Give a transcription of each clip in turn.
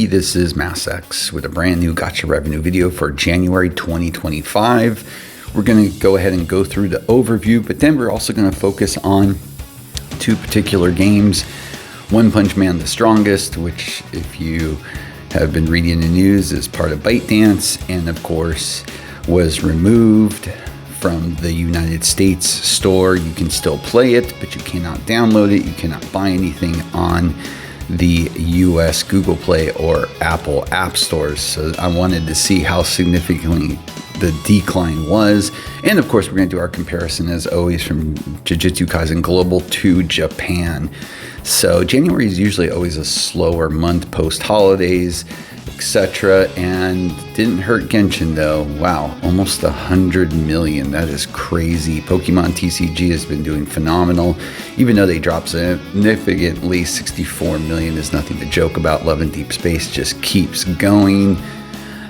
This is MassX with a brand new Gacha revenue video for January 2025. We're going to go ahead and go through the overview, but then we're also going to focus on two particular games. One Punch Man the Strongest, which if you have been reading the news is part of ByteDance, and of course was removed from the United States store. You can still play it, but you cannot download it. You cannot buy anything on the US Google Play or Apple app stores. So I wanted to see how significantly the decline was. And of course, we're going to do our comparison as always from Jujutsu Kaisen Global to Japan. So January is usually always a slower month post holidays, etc. And didn't hurt Genshin though. Wow, almost 100 million. That is crazy. Pokemon TCG has been doing phenomenal. Even though they dropped significantly, 64 million is nothing to joke about. Love and Deep Space just keeps going.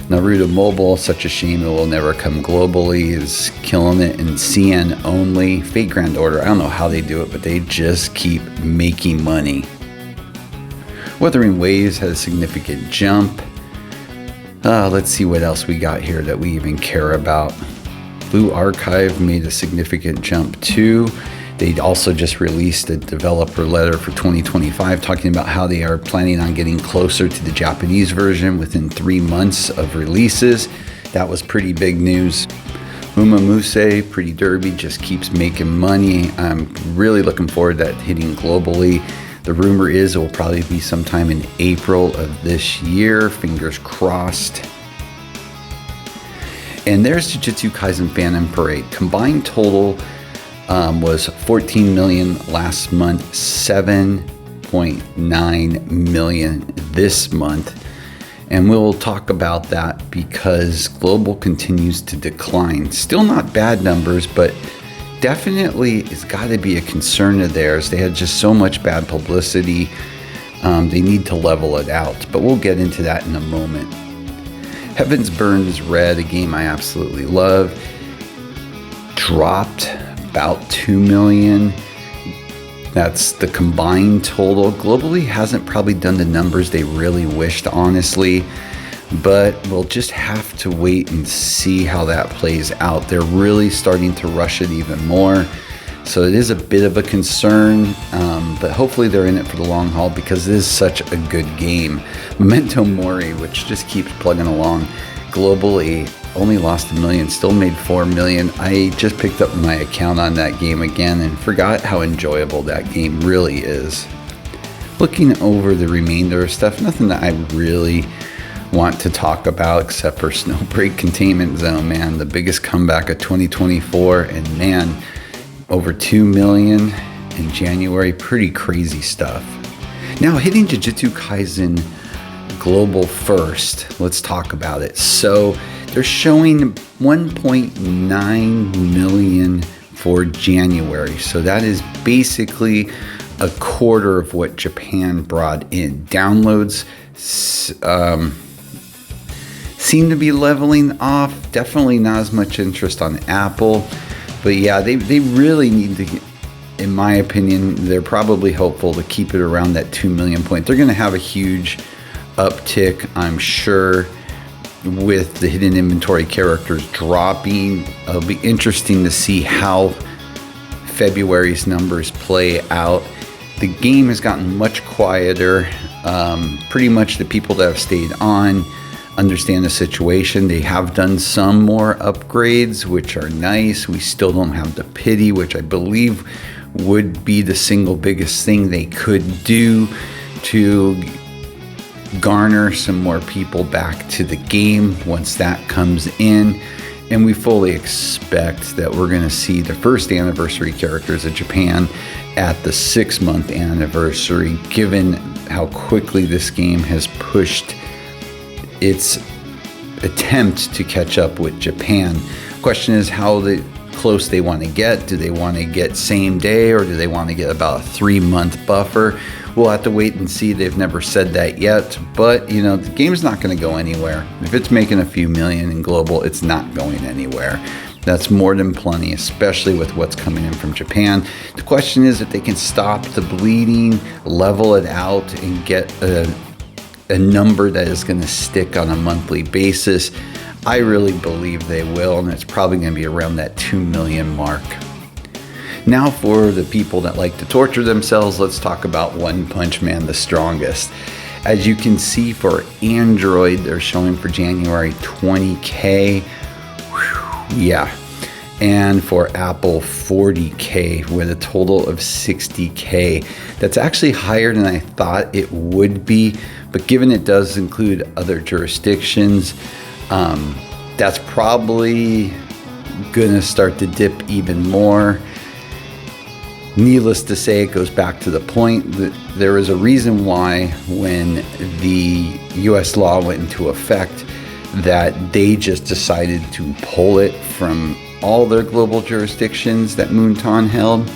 Naruto Mobile, such a shame it will never come globally, is killing it in CN only. Fate Grand Order, I don't know how they do it, but they just keep making money. Wuthering Waves had a significant jump. Let's see what else we got here that we even care about. Blue Archive made a significant jump too. They also just released a developer letter for 2025 talking about how they are planning on getting closer to the Japanese version within 3 months of releases. That was pretty big news. Umamuse, Pretty Derby, just keeps making money. I'm really looking forward to that hitting globally. The rumor is it will probably be sometime in April of this year. Fingers crossed. And there's Jujutsu Kaisen Phantom Parade. Combined total was 14 million last month, 7.9 million this month. And we'll talk about that because global continues to decline. Still not bad numbers, but definitely it's got to be a concern of theirs. They had just so much bad publicity. They need to level it out, but we'll get into that in a moment. Heaven's Burned is Red, a game I absolutely love. Dropped about 2 million. That's the combined total. Globally hasn't probably done the numbers they really wished, honestly, but we'll just have to wait and see how that plays out. They're really starting to rush it even more. So it is a bit of a concern, but hopefully they're in it for the long haul because it is such a good game. Memento Mori, which just keeps plugging along globally, only lost 1 million, still made 4 million. I just picked up my account on that game again and forgot how enjoyable that game really is. Looking over the remainder of stuff, nothing that I really want to talk about except for Snowbreak Containment Zone, man, the biggest comeback of 2024, and man, over 2 million in January, pretty crazy stuff. Now hitting Jujutsu Kaisen Global first, let's talk about it. So they're showing 1.9 million for January. So that is basically a quarter of what Japan brought in. Downloads seem to be leveling off. Definitely not as much interest on Apple. But yeah, they really need to, in my opinion, they're probably hopeful to keep it around that 2 million point. They're going to have a huge uptick, I'm sure, with the hidden inventory characters dropping. It'll be interesting to see how February's numbers play out. The game has gotten much quieter. Pretty much the people that have stayed on understand the situation. They have done some more upgrades, which are nice. We still don't have the pity, which I believe would be the single biggest thing they could do to garner some more people back to the game once that comes in. And we fully expect that we're going to see the first anniversary characters of Japan at the 6-month anniversary, given how quickly this game has pushed its attempt to catch up with Japan. Question is how close they want to get. Do they want to get same day, or do they want to get about a 3-month buffer? We'll have to wait and see. They've never said that yet, but you know, the game's not going to go anywhere. If it's making a few million in global, it's not going anywhere. That's more than plenty, especially with what's coming in from Japan. The question is if they can stop the bleeding, level it out, and get a a number that is going to stick on a monthly basis. I really believe they will, and it's probably going to be around that 2 million mark. Now for the people that like to torture themselves, let's talk about One Punch Man, the strongest. As you can see for Android, they're showing for January 20K. Whew, yeah. And for Apple, 40K with a total of 60K. That's actually higher than I thought it would be, but given it does include other jurisdictions, that's probably gonna start to dip even more. Needless to say, it goes back to the point that there is a reason why when the US law went into effect that they just decided to pull it from all their global jurisdictions that Moonton held.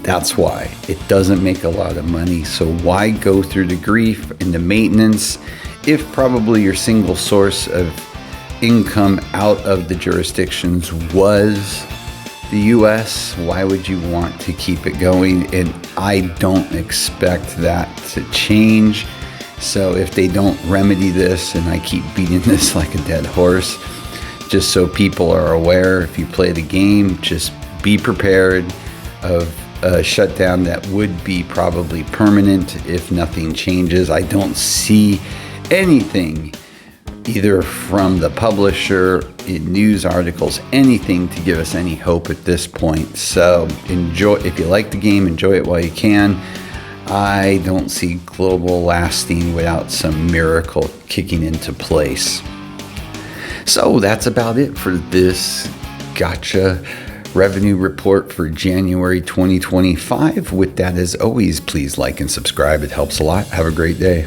That's why. It doesn't make a lot of money, so why go through the grief and the maintenance if probably your single source of income out of the jurisdictions was the US? Why would you want to keep it going? And I don't expect that to change. So if they don't remedy this, and I keep beating this like a dead horse, just so people are aware, if you play the game, just be prepared of a shutdown that would be probably permanent if nothing changes. I don't see anything either from the publisher, in news articles, anything to give us any hope at this point. So enjoy, if you like the game, enjoy it while you can. I don't see global lasting without some miracle kicking into place. So that's about it for this Gacha revenue report for January 2025. With that, as always, please like and subscribe. It helps a lot. Have a great day.